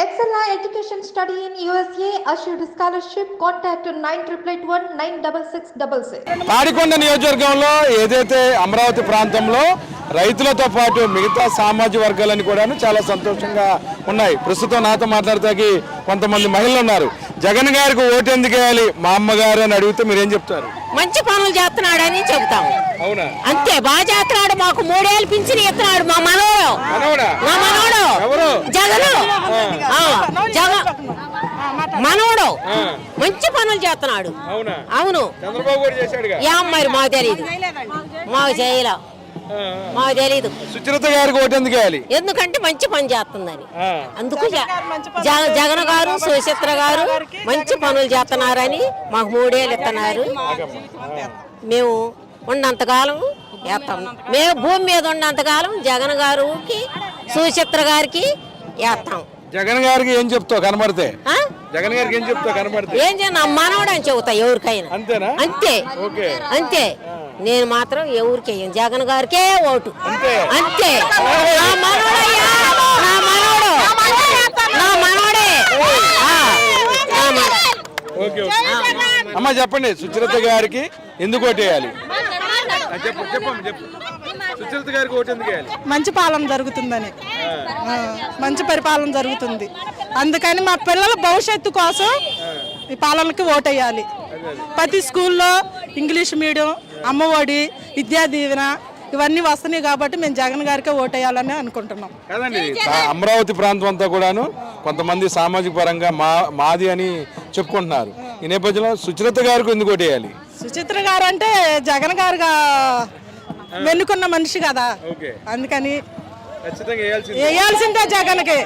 Excella Education Study in USA assured scholarship. Contact 9881 Tadikonda నియోజకవర్గంలో ఏదైతే అమరావతి ప్రాంతంలో రైతులతో పాటు మిగతా సామాజిక వర్గాలని కూడా చాలా సంతోషంగా ఉన్నాయి. ప్రస్తుతం నాతో మాట్లాడతాకి కొంతమంది మహిళలు ఉన్నారు. జగన్ గారికి ఓటు ఎందుకు వేయాలి మా అమ్మగారు అని అడిగితే మీరేం చెప్తారు? మంచి పనులు చేస్తున్నాడని చెబుతాం. అవునా? అంతే, బాగా చేస్తున్నాడు. మాకు 3 ఏళ్ళు పింఛన్ ఇస్తున్నాడు మా మనవడు. జగన్ మనవడు మంచి పనులు చేస్తున్నాడు. అవును, ఏ అమ్మాయి మాకు తెలీదు, మాకు చేయలే, మాకు తెలీదు. సుచరిత గారికి ఓటు ఎందుకు వేయాలి? ఎందుకంటే మంచి పని చేస్తుందని. అందుకు జగన్ గారు సుచిత్ర గారు మంచి పనులు చేస్తున్నారని మాకు 3 ఏళ్ళు ఇస్తున్నారు. మేము ఉన్నంతకాలం వేస్తాం. మేము భూమి మీద ఉన్నంతకాలం జగన్ గారికి సుచిత్ర గారికి వేస్తాం. జగన్ గారికి ఏం చెప్తావు కనబడితే? జగన్ గారికి ఏం చెప్తావు కనబడితే? ఏం చేయను, మనవడు అని చెబుతా ఎవరికైనా. అంతేనా? అంతే, అంతే. నేను మాత్రం ఎవరికి జగన్ గారికే ఓటు. అంతే. నా మనవడయ్యా, నా మనవడు, నా మనవడే. అమ్మ చెప్పండి, సుచరిత గారికి ఎందుకు ఓటు వేయాలి? సుచరిత గారికి ఓటు ఎందుకు వేయాలి? మంచి పాలన జరుగుతుందని, మంచి పరిపాలన జరుగుతుంది. అందుకని మా పిల్లల భవిష్యత్తు కోసం ఈ పాలనకి ఓటు వేయాలి. ప్రతి స్కూల్లో ఇంగ్లీష్ మీడియం, అమ్మఒడి, విద్యా దీవెన ఇవన్నీ వస్తున్నాయి కాబట్టి మేము జగన్ గారికే ఓటు వేయాలని అనుకుంటున్నాం. కదండి, అమరావతి ప్రాంతం అంతా కూడాను కొంతమంది సామాజిక పరంగా మాది అని చెప్పుకుంటున్నారు. ఈ నేపథ్యంలో సుచరిత గారికి ఎందుకు ఓటు వేయాలి? సుచిత్ర గారు అంటే జగన్ గారుగా వెన్నుకున్న మనిషి కదా, అందుకని వేయాల్సిందే జగన్కి.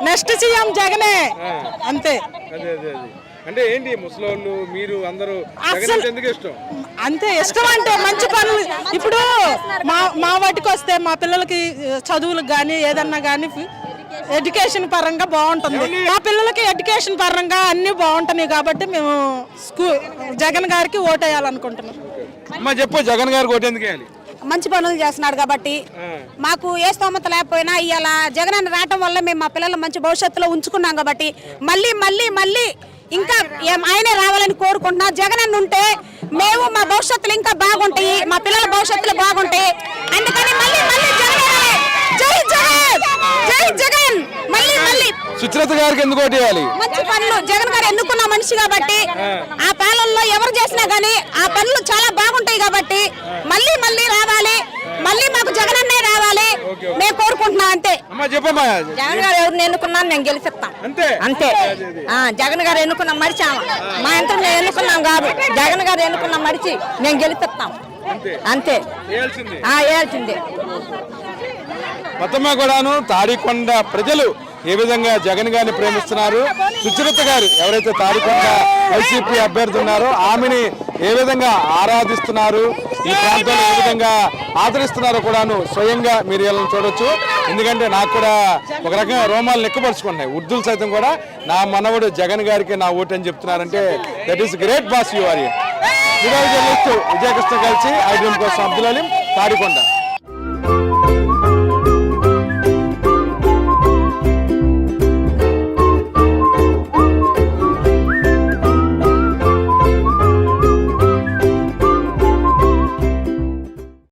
నెక్స్ట్ సీఎం జగనే. అంతే. అంటే ఏంటి ముసలోళ్ళు మీరు అందరూ ఎందుకు ఇష్టం? అంతే ఇష్టం అంటే మంచి పనులు. ఇప్పుడు మా వాటికి వస్తే మా పిల్లలకి చదువులకు కానీ ఏదన్నా కానీ ఎడ్యుకేషన్ పరంగా బాగుంటుంది. మా పిల్లలకి ఎడ్యుకేషన్ పరంగా అన్ని బాగుంటున్నాయి కాబట్టి మేము జగన్ గారికి ఓటు వేయాలనుకుంటున్నాం. చెప్పు, జగన్ గారికి ఓటు ఎందుకు వేయాలి? మంచి పనులు చేస్తున్నాడు కాబట్టి. మాకు ఏ స్తోమత లేకపోయినా ఇవాళ జగన్ అని రావటం వల్ల మేము మా పిల్లలు మంచి భవిష్యత్తులో ఉంచుకున్నాం కాబట్టి మళ్ళీ మళ్ళీ మళ్ళీ ఇంకా ఆయనే రావాలని కోరుకుంటున్నా. జగన్ అన్న ఉంటే మేము మా భవిష్యత్తులు ఇంకా బాగుంటాయి, మా పిల్లల భవిష్యత్తులు బాగుంటాయి. అందుకని మళ్ళీ మళ్ళీ జగన్, జై జగన్, జై జగన్. మళ్ళీ మళ్ళీ సుచరిత గారికి ఎందుకు ఓటు వేయాలి? మంచి పనులు జగన్ గారు ఎన్నుకున్న మనిషి కాబట్టి ఆ పాలనలో ఎవరు చేసినా గానీ ఆ పనులు చాలా బాగుంటాయి కాబట్టి మళ్ళీ మళ్ళీ రావాలి, మళ్ళీ మాకు జగన్ అన్నే రావాలి మేము కోరుకుంటున్నాం. అంతే. జగన్ గారు ఎవరిని ఎన్నుకున్నాను నేను గెలిపిస్తాం. అంతే. జగన్ గారు ఎన్నుకున్న మరిచి మా యంత్రం మేము ఎన్నుకున్నాం కాదు, జగన్ గారు ఎన్నుకున్న మరిచి మేము గెలిపిస్తాం. అంతే, వేయాల్సిందే. మొత్తమే కూడాను తాడికొండ ప్రజలు ఏ విధంగా జగన్ గారిని ప్రేమిస్తున్నారు, సుచరిత గారు ఎవరైతే తాడికొండ వైసీపీ అభ్యర్థి ఉన్నారో ఆమెని ఏ విధంగా ఆరాధిస్తున్నారు, ఈ ప్రాంతంలో ఏ విధంగా ఆదరిస్తున్నారో కూడాను స్వయంగా మీరు ఇలా చూడొచ్చు. ఎందుకంటే నాకు కూడా ఒక రకంగా రోమాలు నెక్కపరుచుకున్నాయి. ఉర్దూలు సైతం కూడా నా మనవడు జగన్ గారికి నా ఓటు అని చెప్తున్నారంటే that is great boss you are. Journalist Vijayakrishna కలిసి ఐడ్రీమ్ కోసం అబ్దుల్ అలీం, తాడికొండ.